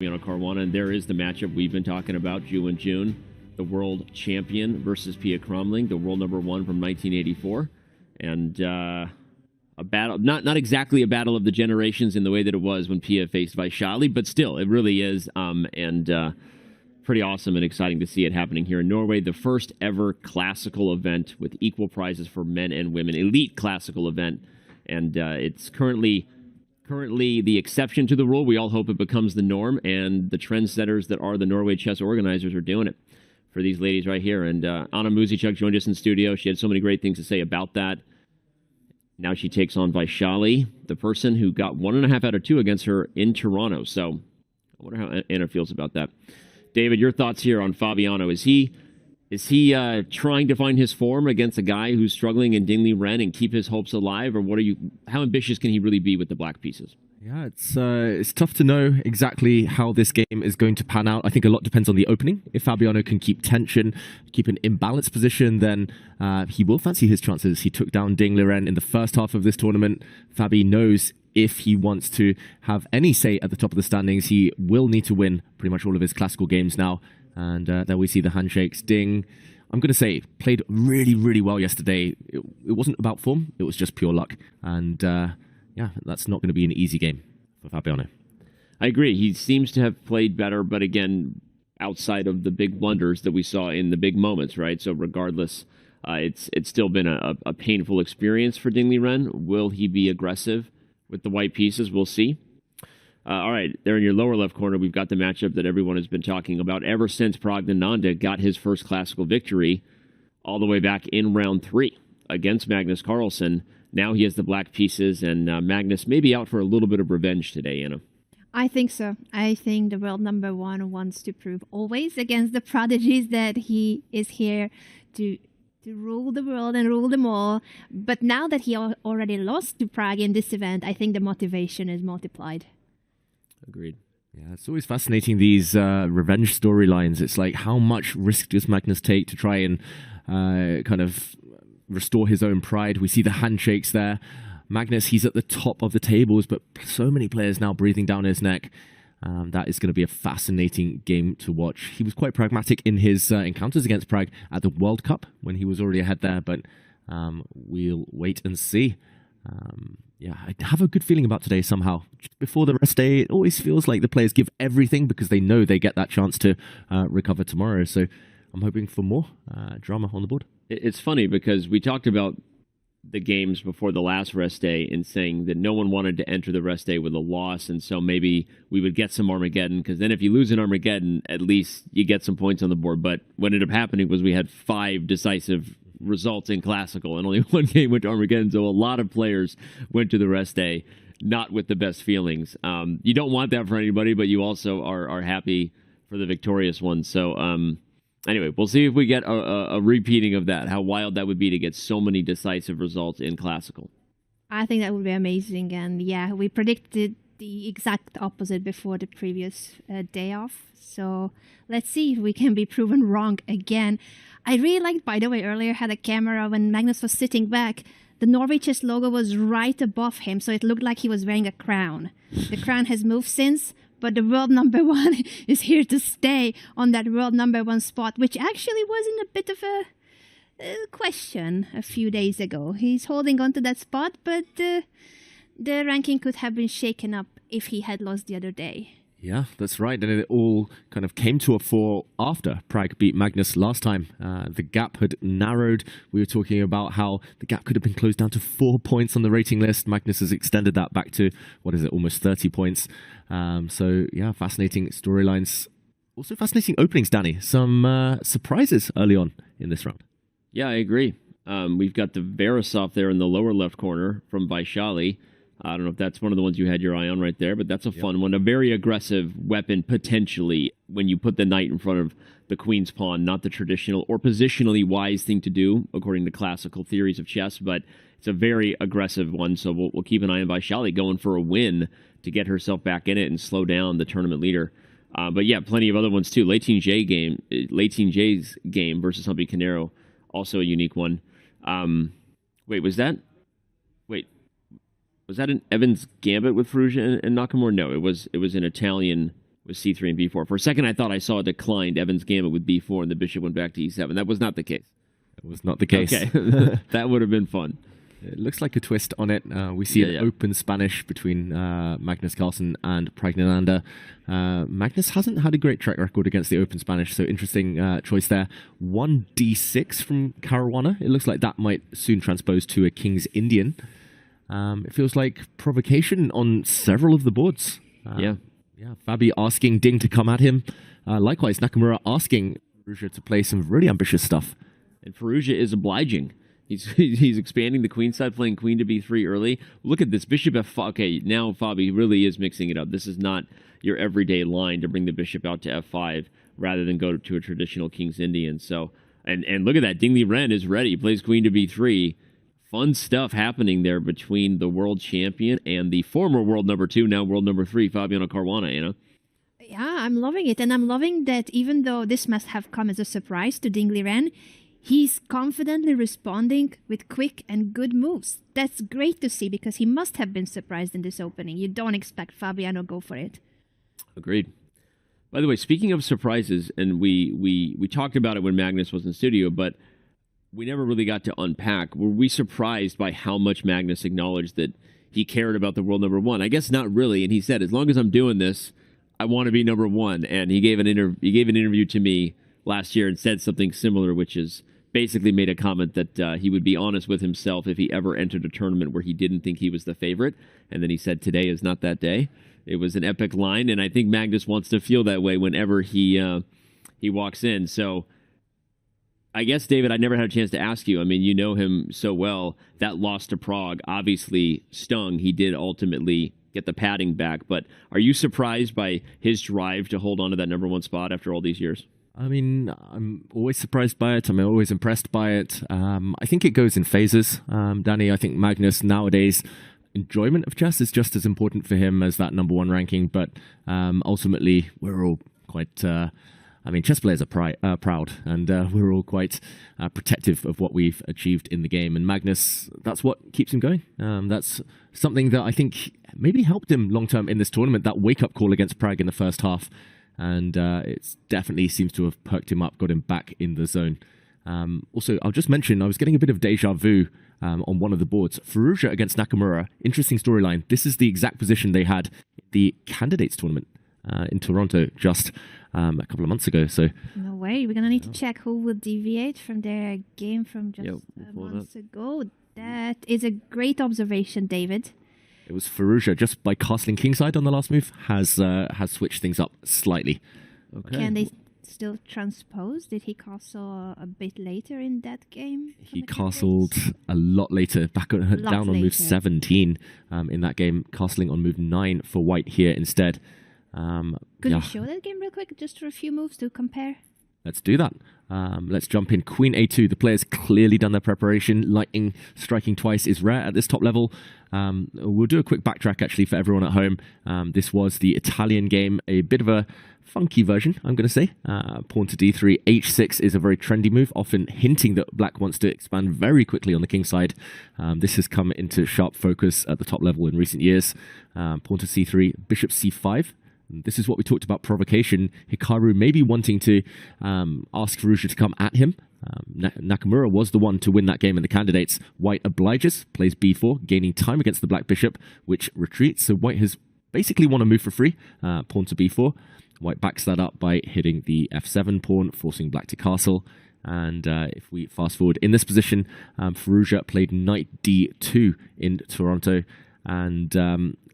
Caruana, and there is the matchup we've been talking about, Ju and June, the world champion versus Pia Cromling, the world number one from 1984. And a battle, not exactly a battle of the generations in the way that it was when Pia faced Vaishali, but still, it really is. Pretty awesome and exciting to see it happening here in Norway. The first ever classical event with equal prizes for men and women, elite classical event. And it's currently the exception to the rule. We all hope it becomes the norm, and the trendsetters that are the Norway chess organizers are doing it for these ladies right here. And Anna Muzichuk joined us in studio. She had so many great things to say about that. Now she takes on Vaishali, the person who got 1.5 out of 2 against her in Toronto. So I wonder how Anna feels about that. David, your thoughts here on Fabiano. Is he trying to find his form against a guy who's struggling in Dingley Ren and keep his hopes alive, or how ambitious can he really be with the black pieces? Yeah, it's tough to know exactly how this game is going to pan out. I think a lot depends on the opening. If Fabiano can keep tension, keep an imbalanced position, then he will fancy his chances. He took down Ding Liren in the first half of this tournament. Fabi knows if he wants to have any say at the top of the standings, he will need to win pretty much all of his classical games now. And there we see the handshakes. Ding, I'm going to say, played really, really well yesterday. It wasn't about form. It was just pure luck. And yeah, that's not going to be an easy game for Fabiano. I agree. He seems to have played better, but again, outside of the big blunders that we saw in the big moments, right? So regardless, it's still been a painful experience for Dingley Ren. Will he be aggressive with the white pieces? We'll see. All right, there in your lower left corner, we've got the matchup that everyone has been talking about ever since Praggnanandhaa got his first classical victory all the way back in round 3 against Magnus Carlsen. Now he has the black pieces, and Magnus may be out for a little bit of revenge today, Anna. I think so. I think the world number one wants to prove always against the prodigies that he is here to rule the world and rule them all. But now that he already lost to Prague in this event, I think the motivation is multiplied. Agreed. Yeah, it's always fascinating, these revenge storylines. It's like, how much risk does Magnus take to try and kind of restore his own pride? We see the handshakes there. Magnus, he's at the top of the tables, but so many players now breathing down his neck. That is going to be a fascinating game to watch. He was quite pragmatic in his encounters against Prague at the World Cup when he was already ahead there, but we'll wait and see. Yeah, I have a good feeling about today somehow. Just before the rest day, it always feels like the players give everything because they know they get that chance to recover tomorrow. So I'm hoping for more drama on the board. It's funny because we talked about the games before the last rest day in saying that no one wanted to enter the rest day with a loss, and so maybe we would get some Armageddon, because then if you lose an Armageddon, at least you get some points on the board. But what ended up happening was we had 5 decisive results in classical, and only 1 game went to Armageddon, so a lot of players went to the rest day not with the best feelings. You don't want that for anybody, but you also are happy for the victorious one. So anyway, we'll see if we get a repeating of that, how wild that would be to get so many decisive results in classical. I think that would be amazing. And yeah, we predicted the exact opposite before the previous day off. So let's see if we can be proven wrong again. I really liked, by the way, earlier had a camera when Magnus was sitting back. The Norway chess logo was right above him, so it looked like he was wearing a crown. The crown has moved since, but the world number one is here to stay on that world number one spot, which actually was in a bit of a question a few days ago. He's holding on to that spot, but the ranking could have been shaken up if he had lost the other day. Yeah, that's right. And it all kind of came to a fore after Prague beat Magnus last time. The gap had narrowed. We were talking about how the gap could have been closed down to 4 points on the rating list. Magnus has extended that back to, almost 30 points. So, yeah, fascinating storylines. Also fascinating openings, Danny. Some surprises early on in this round. Yeah, I agree. We've got the Verisov there in the lower left corner from Vaishali. I don't know if that's one of the ones you had your eye on right there, but that's a fun one. A very aggressive weapon, potentially, when you put the knight in front of the queen's pawn. Not the traditional or positionally wise thing to do, according to classical theories of chess, but it's a very aggressive one, so we'll keep an eye on Vaishali going for a win to get herself back in it and slow down the tournament leader. But yeah, plenty of other ones too. Leighton J's game versus Humpy Canero, also a unique one. Was that an Evans Gambit with Ferrugia and Nakamura? No, it was an Italian with c3 and b4. For a second, I thought I saw a declined Evans Gambit with b4 and the bishop went back to e7. That was not the case. It was not the case. Okay, that would have been fun. It looks like a twist on it. We see an open Spanish between Magnus Carlsen and Praggnanandhaa. Magnus hasn't had a great track record against the open Spanish, so interesting choice there. 1d6 from Caruana. It looks like that might soon transpose to a King's Indian. It feels like provocation on several of the boards. Yeah, Fabi asking Ding to come at him. Likewise, Nakamura asking Firouzja to play some really ambitious stuff. And Firouzja is obliging. He's expanding the queen side, playing queen to b3 early. Look at this, bishop f5. Okay, now Fabi really is mixing it up. This is not your everyday line to bring the bishop out to f5 rather than go to a traditional King's Indian. So, and look at that, Ding Liren is ready. He plays queen to b3. Fun stuff happening there between the world champion and the former world number 2, now world number 3, Fabiano Caruana, Anna. Yeah, I'm loving it. And I'm loving that even though this must have come as a surprise to Ding Liren, he's confidently responding with quick and good moves. That's great to see because he must have been surprised in this opening. You don't expect Fabiano go for it. Agreed. By the way, speaking of surprises, and we talked about it when Magnus was in studio, but we never really got to unpack. Were we surprised by how much Magnus acknowledged that he cared about the world number 1? I guess not really. And he said, as long as I'm doing this, I want to be number 1. And he gave an interview to me last year and said something similar, which is basically made a comment that he would be honest with himself if he ever entered a tournament where he didn't think he was the favorite. And then he said, today is not that day. It was an epic line. And I think Magnus wants to feel that way whenever he walks in. So I guess, David, I never had a chance to ask you. I mean, you know him so well. That loss to Prague obviously stung. He did ultimately get the padding back. But are you surprised by his drive to hold on to that number 1 spot after all these years? I mean, I'm always surprised by it. I'm always impressed by it. I think it goes in phases, Danny. I think Magnus nowadays, enjoyment of chess is just as important for him as that number 1 ranking. But ultimately, we're all quite... chess players are proud, and we're all quite protective of what we've achieved in the game. And Magnus, that's what keeps him going. That's something that I think maybe helped him long-term in this tournament, that wake-up call against Prague in the first half. And it definitely seems to have perked him up, got him back in the zone. Also, I'll just mention, I was getting a bit of deja vu on one of the boards. Firouzja against Nakamura, interesting storyline. This is the exact position they had at the candidates tournament in Toronto just a couple of months ago. So no way. We're gonna need to check who will deviate from their game from just months ago. That is a great observation, David. It was Firouzja, just by castling kingside on the last move, has switched things up slightly. Okay. Can they still transpose? Did he castle a bit later in that game? He castled a lot later, down on move 17 in that game, castling on move 9 for white here instead. Could you show that game real quick, just for a few moves to compare? Let's do that. Let's jump in. Queen A2. The player's clearly done their preparation. Lightning striking twice is rare at this top level. We'll do a quick backtrack, actually, for everyone at home. This was the Italian game, a bit of a funky version, I'm going to say. Pawn to D3. H6 is a very trendy move, often hinting that black wants to expand very quickly on the king side. This has come into sharp focus at the top level in recent years. Pawn to C3. Bishop C5. This is what we talked about, provocation. Hikaru maybe wanting to ask Firouzja to come at him. Nakamura was the one to win that game in the candidates. White obliges, plays b4, gaining time against the black bishop, which retreats. So white has basically won a move for free. Pawn to b4. White backs that up by hitting the f7 pawn, forcing black to castle. And if we fast forward in this position, Firouzja played knight d2 in Toronto. And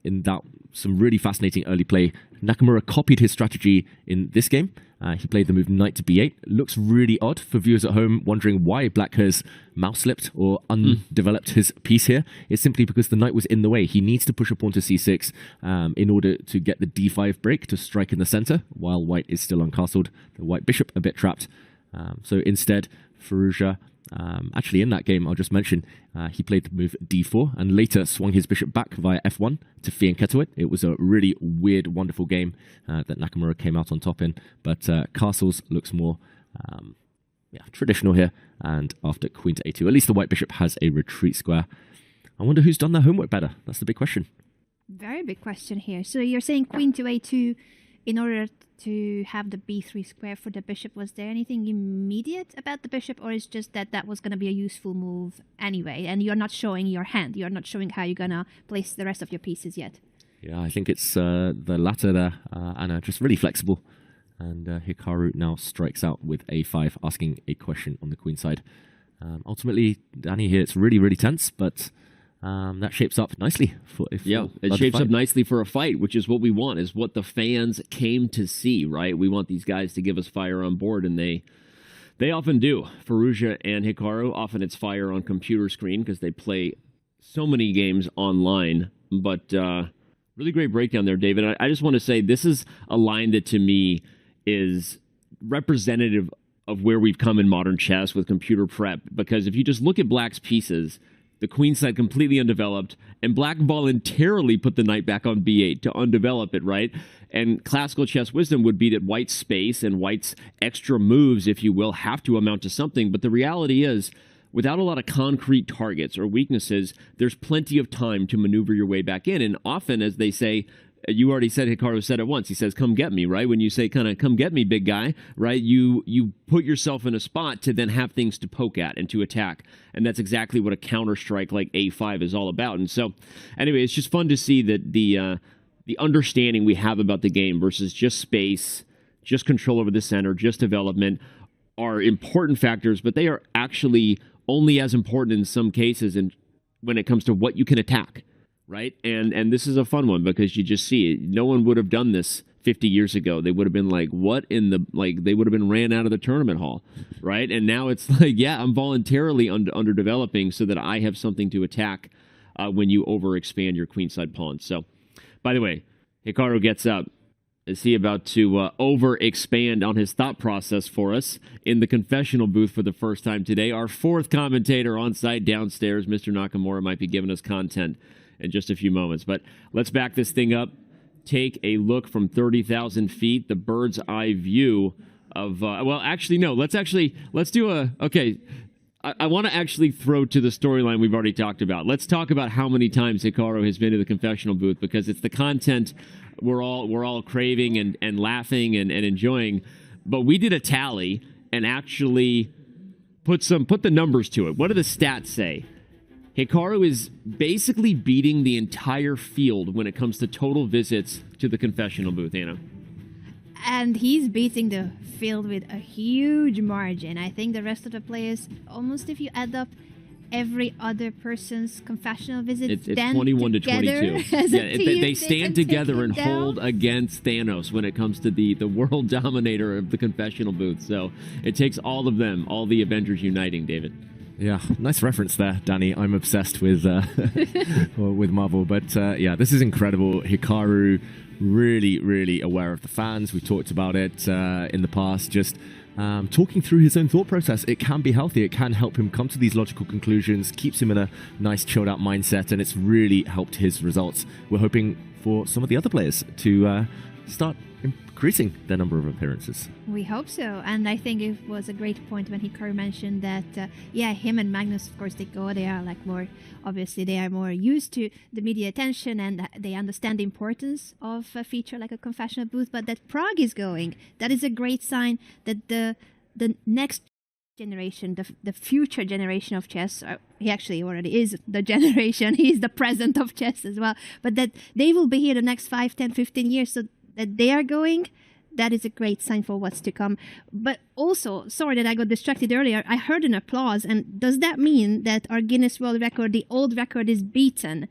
in that, some really fascinating early play. Nakamura copied his strategy in this game. He played the move knight to b8. Looks really odd for viewers at home wondering why black has mouse-slipped or undeveloped his piece here. It's simply because the knight was in the way. He needs to push a pawn to c6 in order to get the d5 break to strike in the center, while white is still uncastled. The white bishop a bit trapped. So instead, Firouzja, actually in that game, I'll just mention, he played the move d4 and later swung his bishop back via f1 to fianchetto it. It was a really weird, wonderful game that Nakamura came out on top in, but castles looks more traditional here, and after queen to a2, at least the white bishop has a retreat square. I wonder who's done their homework better. That's the big question. Very big question here. So you're saying queen to a2 in order to have the b3 square for the bishop, was there anything immediate about the bishop, or is just that that was going to be a useful move anyway, and you're not showing your hand, you're not showing how you're going to place the rest of your pieces yet? Yeah, I think it's the latter there, Anna, just really flexible. And Hikaru now strikes out with a5, asking a question on the queen side. Ultimately, Danny here, it's really, really tense, but that shapes up nicely. It shapes up nicely for a fight, which is what we want, is what the fans came to see, right? We want these guys to give us fire on board, and they often do. Firouzja and Hikaru, often it's fire on computer screen because they play so many games online. But really great breakdown there, David. I just want to say this is a line that to me is representative of where we've come in modern chess with computer prep, because if you just look at Black's pieces, the queen side completely undeveloped, and Black voluntarily put the knight back on b8 to undevelop it, right? And classical chess wisdom would be that White's space and White's extra moves, if you will, have to amount to something. But the reality is, without a lot of concrete targets or weaknesses, there's plenty of time to maneuver your way back in. And often, as they say, you already said, Hikaru said it once, he says, come get me, right? When you say kind of, come get me, big guy, right? You put yourself in a spot to then have things to poke at and to attack. And that's exactly what a counter strike like A5 is all about. And so, anyway, it's just fun to see that the understanding we have about the game versus just space, just control over the center, just development are important factors, but they are actually only as important in some cases and when it comes to what you can attack. Right? And this is a fun one because you just see it. No one would have done this 50 years ago. They would have been like, what in the, like, they would have been ran out of the tournament hall. Right? And now it's like, yeah, I'm voluntarily underdeveloping so that I have something to attack when you overexpand your queenside pawn. So, by the way, Hikaru gets up. Is he about to overexpand on his thought process for us in the confessional booth for the first time today? Our fourth commentator on site downstairs, Mr. Nakamura, might be giving us content in just a few moments. But let's back this thing up. Take a look from 30,000 feet, the bird's eye view of, well, actually, no, let's do a, okay, I want to actually throw to the storyline we've already talked about. Let's talk about how many times Hikaru has been to the confessional booth, because it's the content we're all craving and laughing and enjoying. But we did a tally and actually put the numbers to it. What do the stats say? Hikaru is basically beating the entire field when it comes to total visits to the confessional booth, Anna. And he's beating the field with a huge margin. I think the rest of the players, almost if you add up every other person's confessional visits, it's 21 to 22. They stand together and hold against Thanos when it comes to the world dominator of the confessional booth. So it takes all of them, all the Avengers uniting, David. Yeah, nice reference there, Danny. I'm obsessed with with Marvel, but yeah, this is incredible. Hikaru, really, really aware of the fans. We talked about it in the past. Just talking through his own thought process. It can be healthy. It can help him come to these logical conclusions. Keeps him in a nice, chilled out mindset, and it's really helped his results. We're hoping for some of the other players to start increasing their number of appearances. We hope so, and I think it was a great point when Hikaru mentioned that him and Magnus, of course, they are like more, obviously they are more used to the media attention and they understand the importance of a feature like a confessional booth, but that Prague is going, that is a great sign that the next generation, the future generation of chess, he actually already is the generation, he's the present of chess as well, but that they will be here the next 5, 10, 15 years, so that they are going, that is a great sign for what's to come. But also, sorry that I got distracted earlier, I heard an applause, and does that mean that our Guinness World Record, the old record, is beaten?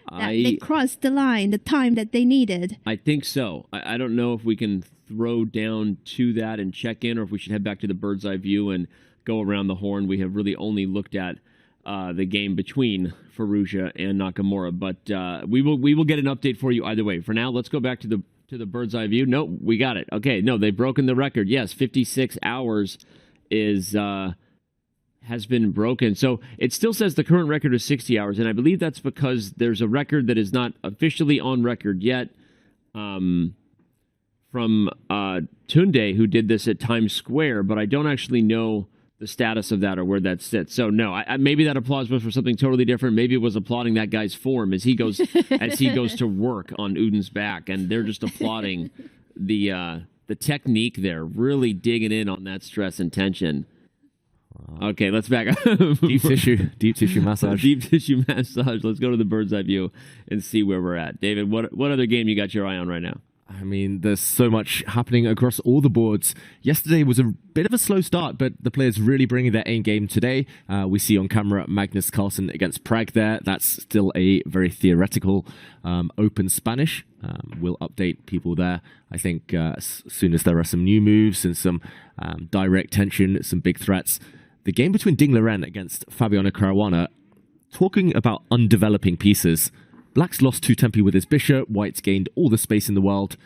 That they crossed the line, the time that they needed? I think so. I don't know if we can throw down to that and check in, or if we should head back to the bird's eye view and go around the horn. We have really only looked at the game between Firouzja and Nakamura, but we will get an update for you either way. For now, let's go back to the bird's eye view. No, we got it. Okay, no, they've broken the record. Yes, 56 hours has been broken. So it still says the current record is 60 hours, and I believe that's because there's a record that is not officially on record yet from Tunde, who did this at Times Square, but I don't actually know the status of that or where that sits. So no, maybe that applause was for something totally different. Maybe it was applauding that guy's form as he goes to work on Udin's back, and they're just applauding the technique there, really digging in on that stress and tension. Okay, let's back up. Deep tissue massage. Deep tissue massage. Let's go to the bird's eye view and see where we're at. David, what other game you got your eye on right now? I mean, there's so much happening across all the boards. Yesterday was a bit of a slow start, but the players really bringing their A game today. We see on camera Magnus Carlsen against Prag there. That's still a very theoretical open Spanish. We'll update people there. I think as soon as there are some new moves and some direct tension, some big threats. The game between Ding Liren against Fabiano Caruana, talking about undeveloping pieces. Black's lost 2 tempi with his bishop. White's gained all the space in the world.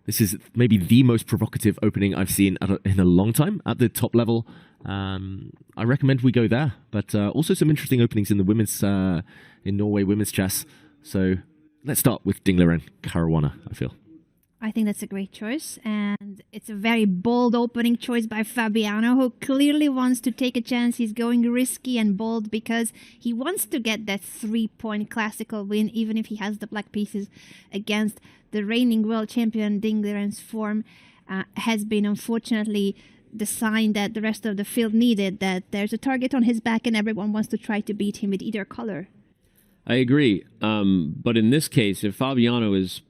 This is maybe the most provocative opening I've seen in a long time at the top level. I recommend we go there. But also some interesting openings in the women's, in Norway women's chess. So let's start with Ding Liren Caruana, I feel. I think that's a great choice, and it's a very bold opening choice by Fabiano, who clearly wants to take a chance. He's going risky and bold because he wants to get that 3-point classical win, even if he has the black pieces against the reigning world champion. Ding Liren's form has been, unfortunately, the sign that the rest of the field needed, that there's a target on his back and everyone wants to try to beat him with either color. I agree, but in this case, if Fabiano is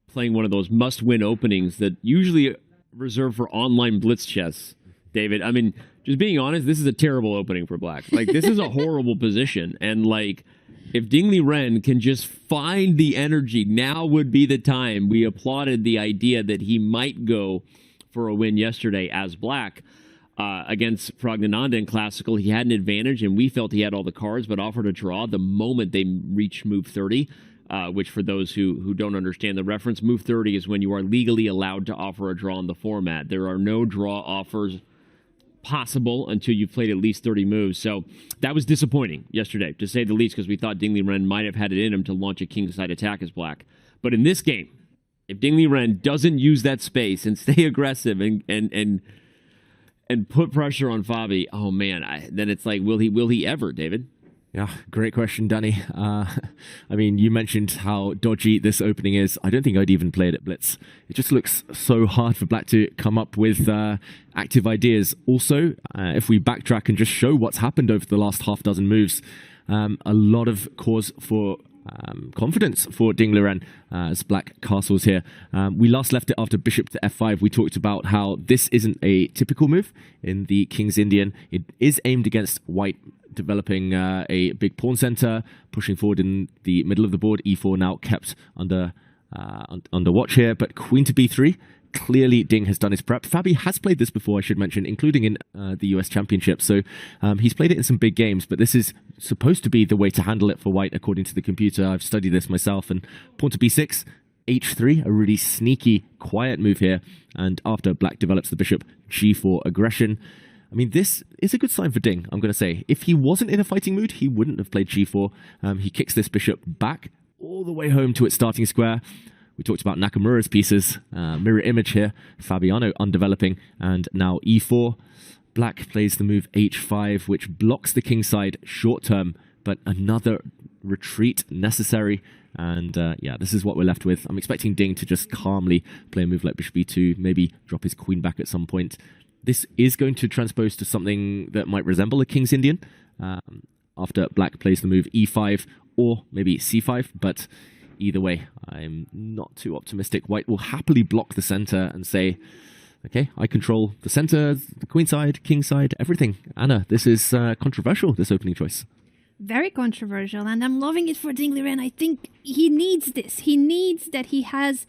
playing one of those must-win openings that usually reserved for online blitz chess, David, I mean, just being honest, this is a terrible opening for Black. Like, this is a horrible position. And, like, if Ding Liren can just find the energy, now would be the time. We applauded the idea that he might go for a win yesterday as Black. Against Praggnanandhaa in Classical, he had an advantage, and we felt he had all the cards, but offered a draw the moment they reached move 30. Which, for those who don't understand the reference, move 30 is when you are legally allowed to offer a draw in the format. There are no draw offers possible until you've played at least 30 moves. So that was disappointing yesterday, to say the least, because we thought Ding Liren might have had it in him to launch a kingside attack as Black. But in this game, if Ding Liren doesn't use that space and stay aggressive and put pressure on Fabi, oh man, then it's like, will he ever, David? Yeah, great question, Danny. I mean, you mentioned how dodgy this opening is. I don't think I'd even play it at Blitz. It just looks so hard for Black to come up with active ideas. Also, if we backtrack and just show what's happened over the last half dozen moves, a lot of cause for confidence for Ding Liren as Black castles here. We last left it after bishop to f5. We talked about how this isn't a typical move in the King's Indian. It is aimed against White, developing a big pawn center, pushing forward in the middle of the board. E4 now kept under watch here, but queen to b3. Clearly, Ding has done his prep. Fabi has played this before, I should mention, including in the US Championship. So he's played it in some big games, but this is supposed to be the way to handle it for White, according to the computer. I've studied this myself. And pawn to b6, h3, a really sneaky, quiet move here. And after Black develops the bishop, g4 aggression. I mean, this is a good sign for Ding, I'm going to say. If he wasn't in a fighting mood, he wouldn't have played g4. He kicks this bishop back all the way home to its starting square. We talked about Nakamura's pieces, mirror image here, Fabiano undeveloping, and now e4. Black plays the move h5, which blocks the kingside short term, but another retreat necessary. And yeah, this is what we're left with. I'm expecting Ding to just calmly play a move like bishop e2, maybe drop his queen back at some point. This is going to transpose to something that might resemble a King's Indian after Black plays the move e5 or maybe c5, but either way, I'm not too optimistic. White will happily block the center and say, okay, I control the center, the queen side, king side, everything. Anna, this is controversial, this opening choice. Very controversial, and I'm loving it for Ding Liren. I think he needs this. He needs that he has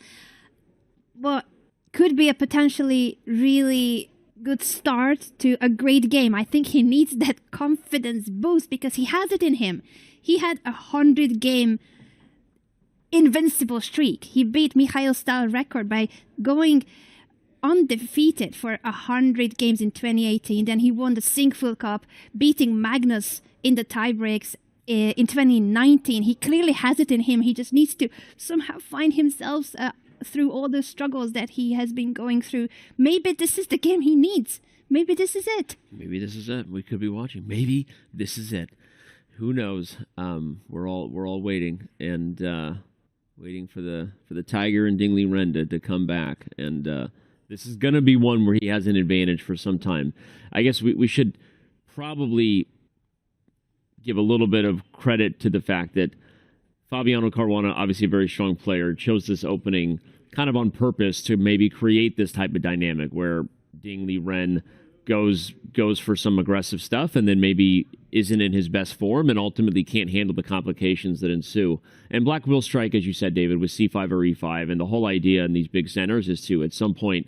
what could be a potentially really good start to a great game. I think he needs that confidence boost because he has it in him. He had a 100-game invincible streak. He beat Mikhail's style record by going undefeated for 100 games in 2018. Then he won the Singful Cup, beating Magnus in the tiebreaks in 2019. He clearly has it in him. He just needs to somehow find himself through all the struggles that he has been going through. Maybe this is the game he needs. Maybe this is it. Maybe this is it. We could be watching. Maybe this is it. Who knows? We're all waiting, and waiting for the tiger and Dingley Wren to come back, and this is going to be one where he has an advantage for some time. I guess we should probably give a little bit of credit to the fact that Fabiano Caruana, obviously a very strong player, chose this opening kind of on purpose to maybe create this type of dynamic where Dingley Wren goes for some aggressive stuff and then maybe isn't in his best form and ultimately can't handle the complications that ensue. And black will strike, as you said, David, with c5 or e5. And the whole idea in these big centers is to, at some point,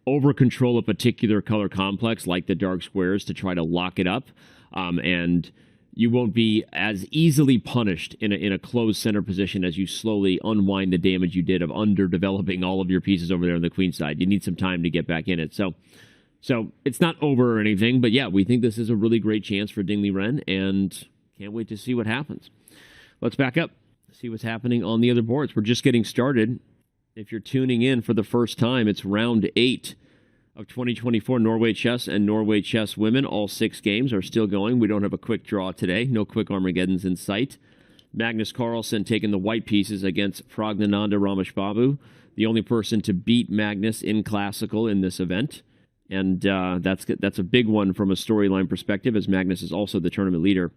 over-control a particular color complex, like the dark squares, to try to lock it up. And you won't be as easily punished in a closed center position as you slowly unwind the damage you did of underdeveloping all of your pieces over there on the queen side. You need some time to get back in it. So it's not over or anything, but yeah, we think this is a really great chance for Dingley Wren, and can't wait to see what happens. Let's back up, see what's happening on the other boards. We're just getting started. If you're tuning in for the first time, it's round 8 of 2024 Norway Chess and Norway Chess Women. All 6 games are still going. We don't have a quick draw today. No quick Armageddons in sight. Magnus Carlsen taking the white pieces against Pragnananda Rameshbabu, the only person to beat Magnus in Classical in this event. And that's a big one from a storyline perspective, as Magnus is also the tournament leader.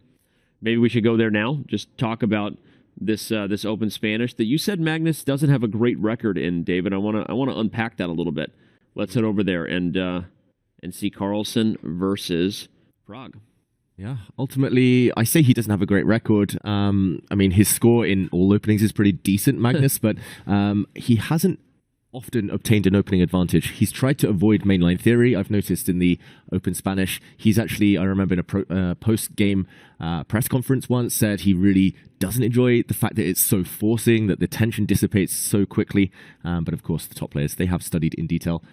Maybe we should go there now. Just talk about this Open Spanish that you said Magnus doesn't have a great record in, David. I want to unpack that a little bit. Let's head over there and see Carlsen versus Prague. Yeah, ultimately, I say he doesn't have a great record. I mean, his score in all openings is pretty decent, Magnus, but he hasn't often obtained an opening advantage. He's tried to avoid mainline theory. I've noticed in the Open Spanish, he's actually, I remember in a post-game press conference once, said he really doesn't enjoy the fact that it's so forcing, that the tension dissipates so quickly. But of course, the top players, they have studied in detail.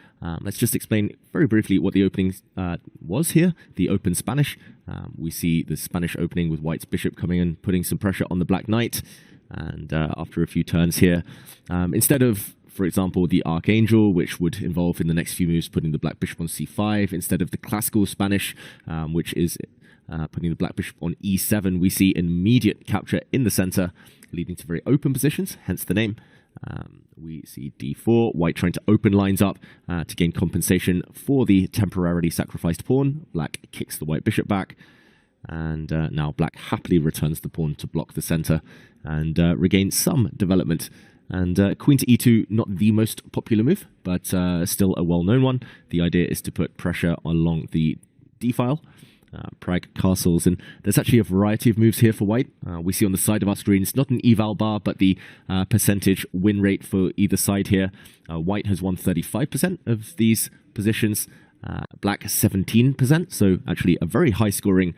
Let's just explain very briefly what the opening was here, the Open Spanish. We see the Spanish opening with White's bishop coming in, putting some pressure on the black knight. And after a few turns here, instead of, for example, the Archangel, which would involve in the next few moves putting the black bishop on c5, instead of the classical Spanish, which is putting the black bishop on e7, we see immediate capture in the center, leading to very open positions, hence the name. We see d4, White trying to open lines up to gain compensation for the temporarily sacrificed pawn. Black kicks the white bishop back, and now black happily returns the pawn to block the center and regains some development. And queen to e2, not the most popular move, but still a well-known one. The idea is to put pressure along the d-file, Prague castles, and there's actually a variety of moves here for White. We see on the side of our screens, not an eval bar, but the percentage win rate for either side here. White has won 35% of these positions, Black 17%, so actually a very high-scoring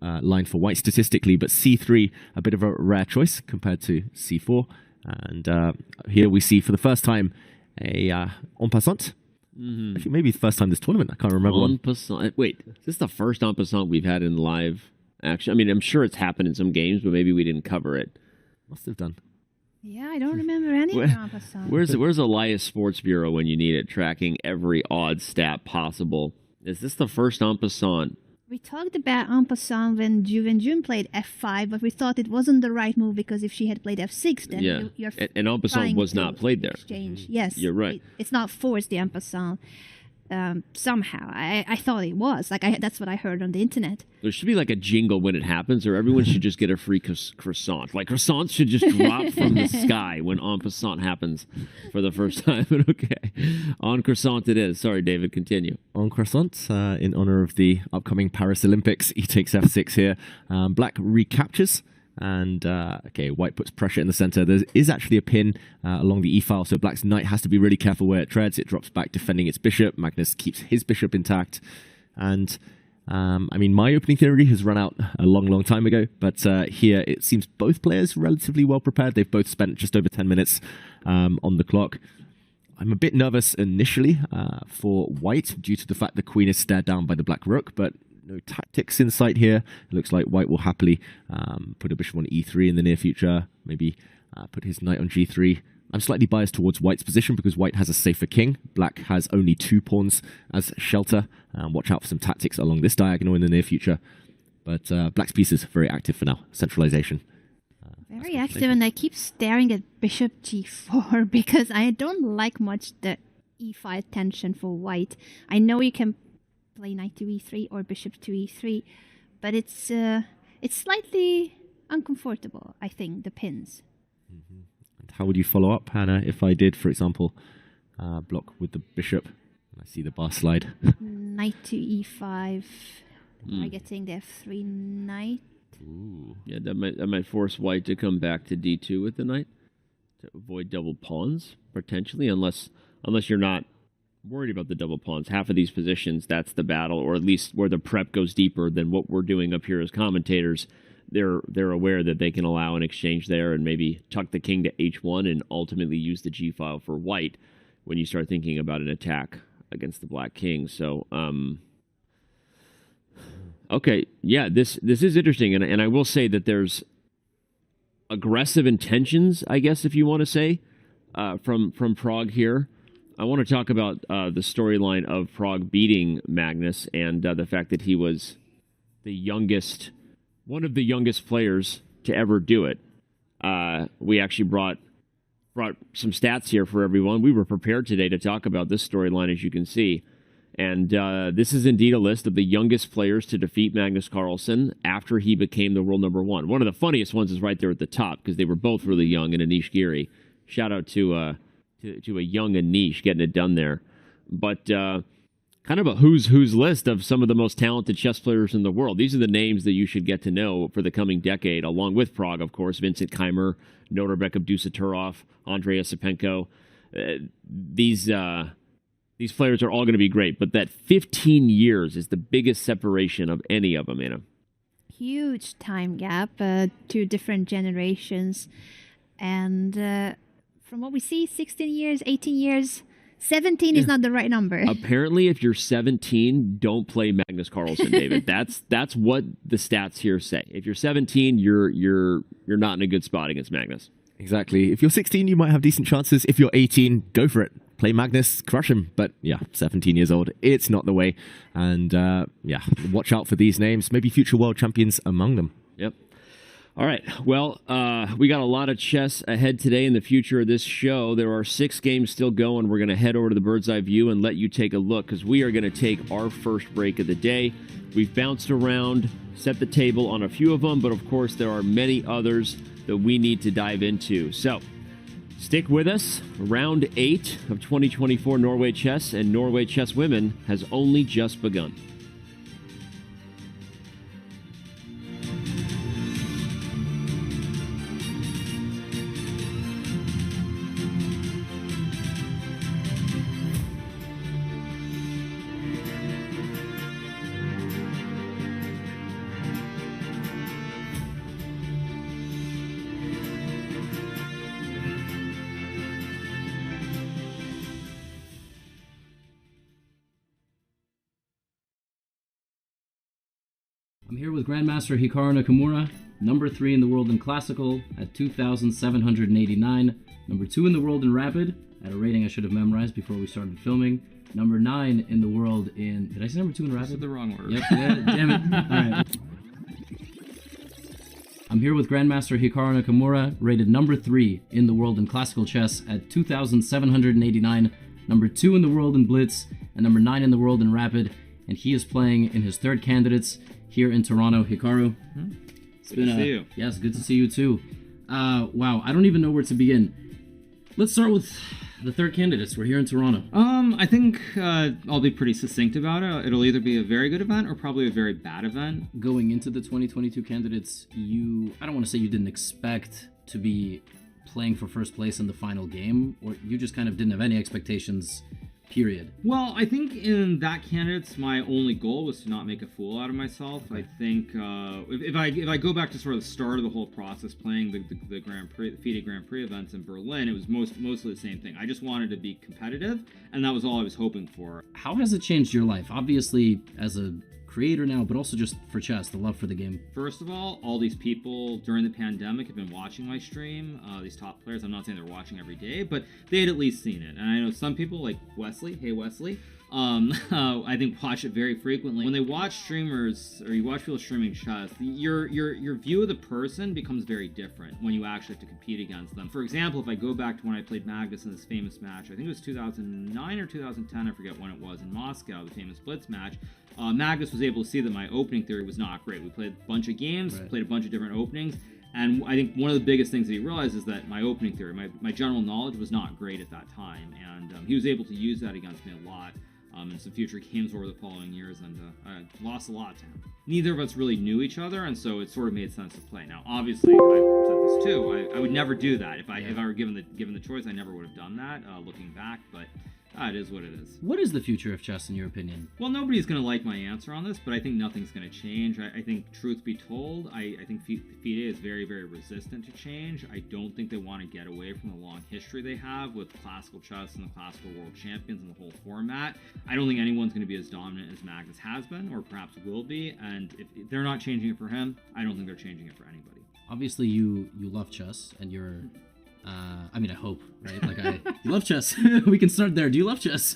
line for White statistically, but c3, a bit of a rare choice compared to c4. And here we see for the first time a en passant. Mm-hmm. Actually, maybe the first time this tournament. I can't remember. En passant. Wait, is this the first en passant we've had in live action? I mean, I'm sure it's happened in some games, but maybe we didn't cover it. Must have done. Yeah, I don't remember any en passant. Where's Elias Sports Bureau when you need it, tracking every odd stat possible? Is this the first en passant? We talked about en passant when June played f5, but we thought it wasn't the right move because if she had played f6, then you're and en passant was not played there. Exchange. Yes, you're right. It's not forced, the en passant. Somehow, I thought it was. That's what I heard on the internet. There should be like a jingle when it happens, or everyone should just get a free croissant. Like croissants should just drop from the sky when en passant happens for the first time. But okay, en croissant it is. Sorry, David, continue. En croissant, in honor of the upcoming Paris Olympics, he takes f6 here. Black recaptures. And, okay, White puts pressure in the center. There is actually a pin along the e-file, so Black's knight has to be really careful where it treads. It drops back, defending its bishop. Magnus keeps his bishop intact. And, I mean, my opening theory has run out a long, long time ago, but here it seems both players relatively well prepared. They've both spent just over 10 minutes on the clock. I'm a bit nervous initially for White due to the fact the queen is stared down by the black rook, but no tactics in sight here. It looks like White will happily put a bishop on e3 in the near future, maybe put his knight on g3. I'm slightly biased towards White's position because White has a safer king. Black has only 2 pawns as shelter. Watch out for some tactics along this diagonal in the near future. But Black's piece is very active for now. Centralization. Very active, and I keep staring at bishop g4 because I don't like much the e5 tension for white. I know you can play knight to e3 or bishop to e3, but it's slightly uncomfortable, I think, the pins. Mm-hmm. And how would you follow up, Hannah, if I did, for example, block with the bishop? I see the bar slide. Knight to e5, targeting the f3 knight. Ooh. Yeah, that might force white to come back to d2 with the knight to avoid double pawns, potentially, unless you're not worried about the double pawns. Half of these positions, that's the battle, or at least where the prep goes deeper than what we're doing up here as commentators. They're aware that they can allow an exchange there and maybe tuck the king to h1 and ultimately use the g file for white when you start thinking about an attack against the black king. So, okay, yeah, this is interesting, and I will say that there's aggressive intentions, I guess, if you want to say, from Prague here. I want to talk about the storyline of Prague beating Magnus and the fact that he was one of the youngest players to ever do it. We actually brought some stats here for everyone. We were prepared today to talk about this storyline, as you can see. And this is indeed a list of the youngest players to defeat Magnus Carlsen after he became the world number one. One of the funniest ones is right there at the top because they were both really young, and Anish Giri. Shout out to a young Anish getting it done there. But kind of a who's list of some of the most talented chess players in the world. These are the names that you should get to know for the coming decade, along with Prague, of course, Vincent Keimer, Norbek Abdusaturov, Andrei Osipenko. These players are all going to be great, but that 15 years is the biggest separation of any of them, Anna. Huge time gap, two different generations. And from what we see, 16 years, 18 years, 17 is not the right number. Apparently, if you're 17, don't play Magnus Carlsen, David. That's what the stats here say. If you're 17, you're not in a good spot against Magnus. Exactly. If you're 16, you might have decent chances. If you're 18, go for it. Play Magnus, crush him. But yeah, 17 years old, it's not the way. And yeah, watch out for these names. Maybe future world champions among them. Yep. All right. Well, we got a lot of chess ahead today in the future of this show. There are 6 games still going. We're going to head over to the bird's eye view and let you take a look because we are going to take our first break of the day. We've bounced around, set the table on a few of them, but of course there are many others that we need to dive into. So stick with us. Round 8 of 2024 Norway Chess and Norway Chess Women has only just begun. I'm here with Grandmaster Hikaru Nakamura, number 3 in the world in Classical at 2,789, number 2 in the world in Rapid, at a rating I should have memorized before we started filming, number 9 in the world in... Did I say number 2 in Rapid? I said the wrong word. Yep, yeah, damn it. All right. I'm here with Grandmaster Hikaru Nakamura, rated number 3 in the world in Classical Chess at 2,789, number 2 in the world in Blitz, and number 9 in the world in Rapid, and he is playing in his third candidates here in Toronto. Hikaru, It's good to see you. Yes, good to see you too. Wow, I don't even know where to begin. Let's start with the third candidates. We're here in Toronto. I think I'll be pretty succinct about it. It'll either be a very good event or probably a very bad event. Going into the 2022 candidates, I don't want to say you didn't expect to be playing for first place in the final game, or you just kind of didn't have any expectations, period. Well, I think in that candidates, my only goal was to not make a fool out of myself. I think if I go back to sort of the start of the whole process, playing the Grand Prix, the FIDE Grand Prix events in Berlin, it was mostly the same thing. I just wanted to be competitive, and that was all I was hoping for. How has it changed your life? Obviously, as a creator now, but also just for chess, the love for the game. First of all these people during the pandemic have been watching my stream, these top players. I'm not saying they're watching every day, but they had at least seen it. And I know some people like Wesley, hey Wesley, I think watch it very frequently. When they watch streamers or you watch people streaming chess, your view of the person becomes very different when you actually have to compete against them. For example, if I go back to when I played Magnus in this famous match, I think it was 2009 or 2010, I forget when it was, in Moscow, the famous Blitz match. Magnus was able to see that my opening theory was not great. We played a bunch of games, played a bunch of different openings, and I think one of the biggest things that he realized is that my opening theory, my general knowledge was not great at that time, and he was able to use that against me a lot in some future games over the following years, and I lost a lot to him. Neither of us really knew each other, and so it sort of made sense to play. Now, obviously, I've said this too, I would never do that. If I were given the choice, I never would have done that, looking back, but it is what it is. What is the future of chess in your opinion? Well, nobody's going to like my answer on this, but I think nothing's going to change. I think, truth be told, I think FIDE is very, very resistant to change. I don't think they want to get away from the long history they have with classical chess and the classical world champions and the whole format. I don't think anyone's going to be as dominant as Magnus has been, or perhaps will be, and if they're not changing it for him, I don't think they're changing it for anybody. Obviously, you love chess, and you're... I mean, I hope, right? Like, you love chess. We can start there. Do you love chess?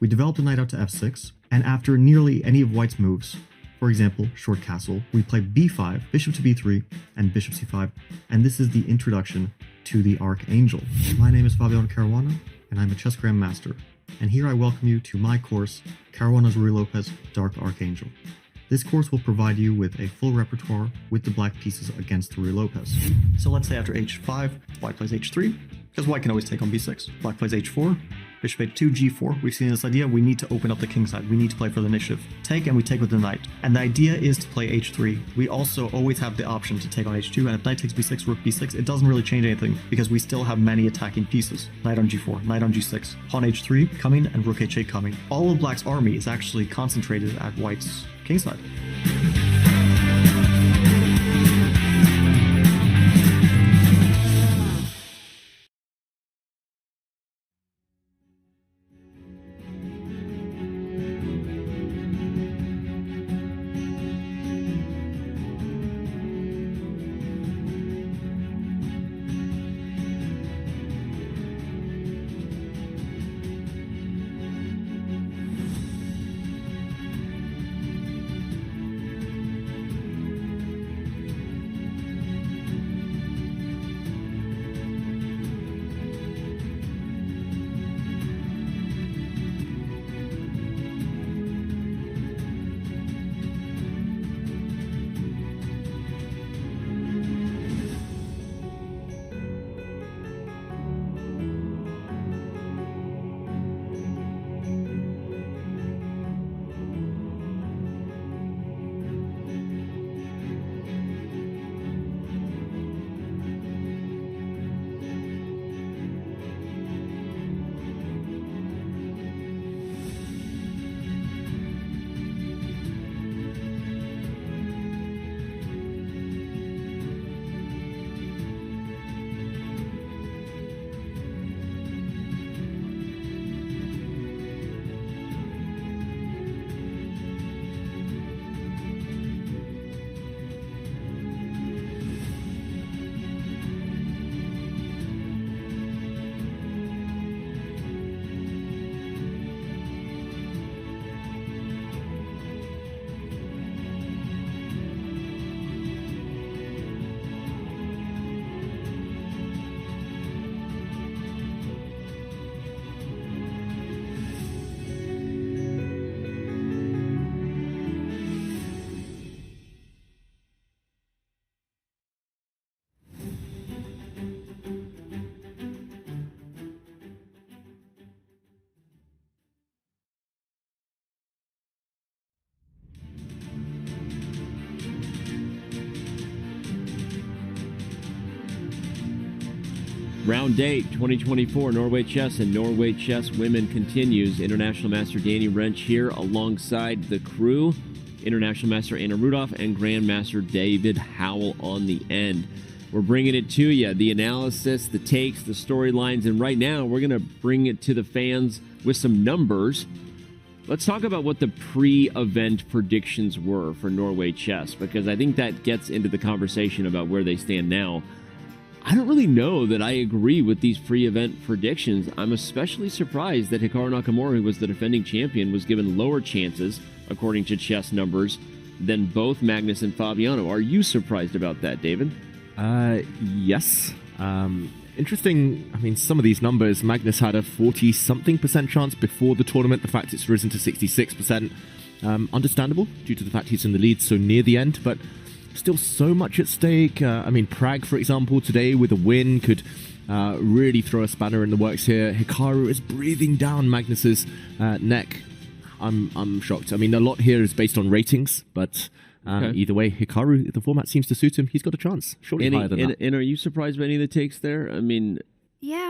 We developed a knight out to f6, and after nearly any of white's moves, for example, short castle, we play b5, bishop to b3, and bishop c5, and this is the introduction to the Archangel. My name is Fabian Caruana, and I'm a chess grandmaster, and here I welcome you to my course, Caruana's Ruy Lopez Dark Archangel. This course will provide you with a full repertoire with the black pieces against the Ruy Lopez. So let's say after h5, white plays h3, because white can always take on b6. Black plays h4, bishop h2, g4. We've seen this idea, we need to open up the king side. We need to play for the initiative. Take, and we take with the knight. And the idea is to play h3. We also always have the option to take on h2, and if knight takes b6, rook b6, it doesn't really change anything, because we still have many attacking pieces. Knight on g4, knight on g6, pawn h3 coming, and rook h8 coming. All of black's army is actually concentrated at white's king side. Round 8, 2024 Norway Chess and Norway Chess Women continues. International Master Danny Wrench here alongside the crew. International Master Anna Rudolph and Grandmaster David Howell on the end. We're bringing it to you, the analysis, the takes, the storylines, and right now we're going to bring it to the fans with some numbers Let's talk about what the pre-event predictions were for Norway chess, because I think that gets into the conversation about where they stand now. I don't really know that I agree with these pre-event predictions. I'm especially surprised that Hikaru Nakamura, who was the defending champion, was given lower chances, according to chess numbers, than both Magnus and Fabiano. Are you surprised about that, David? Yes. Interesting. I mean, some of these numbers, Magnus had a 40-something% chance before the tournament. The fact it's risen to 66%. Understandable, due to the fact he's in the lead so near the end, but still so much at stake. I mean, Prague, for example, today with a win could really throw a spanner in the works here. Hikaru is breathing down Magnus's neck. I'm shocked. I mean, a lot here is based on ratings, but either way, Hikaru, the format seems to suit him. He's got a chance. Surely higher than that. And are you surprised by any of the takes there? I mean... Yeah,